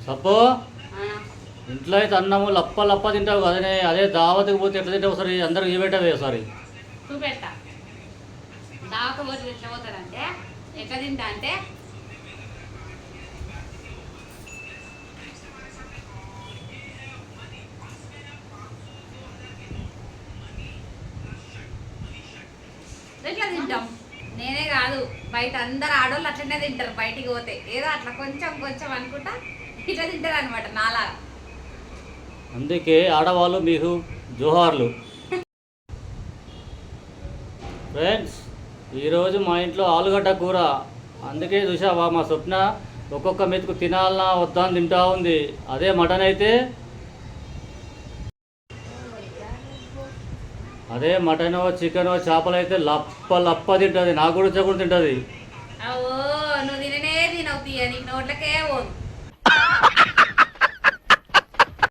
సపో ఇంట్లో అయితే అన్నము లప్ప లప్ప తింటావు కదనే, అదే దావతికి పోతే ఎట్లా తింటావు ఒకసారి అందరికి చూపెట్టవే ఒకసారి. చూపెడతా. దావత పోతే ఎట్లా పోతారంటే ఎట్లా తింటా అంటే ఎట్లా తింటాం. నేనే కాదు, బయట అందరు ఆడోళ్ళు అట్లనే తింటారు. బయటికి పోతే ఏదో అట్లా కొంచెం కొంచెం అనుకుంటా ఇట్లా తింటారు అనమాట నాలాగా. అందుకే ఆడవాళ్ళు మీకు జోహార్లు. ఫ్రెండ్స్, ఈరోజు మా ఇంట్లో ఆలుగడ్డ కూర. అందుకే చూసావా మా స్వప్న ఒక్కొక్క మెతుకు తినాలన్నా వద్దా అని తింటా ఉంది. అదే మటన్ అయితే అదే మటనో చికెనో చేపలు అయితే లప్ప లప్ప తింటుంది. నాకు కూడా చెప్పుడు తింటుంది. అవో నువ్వు తిననే తినవు తీయ, నీకు నోట్లకే పోదు.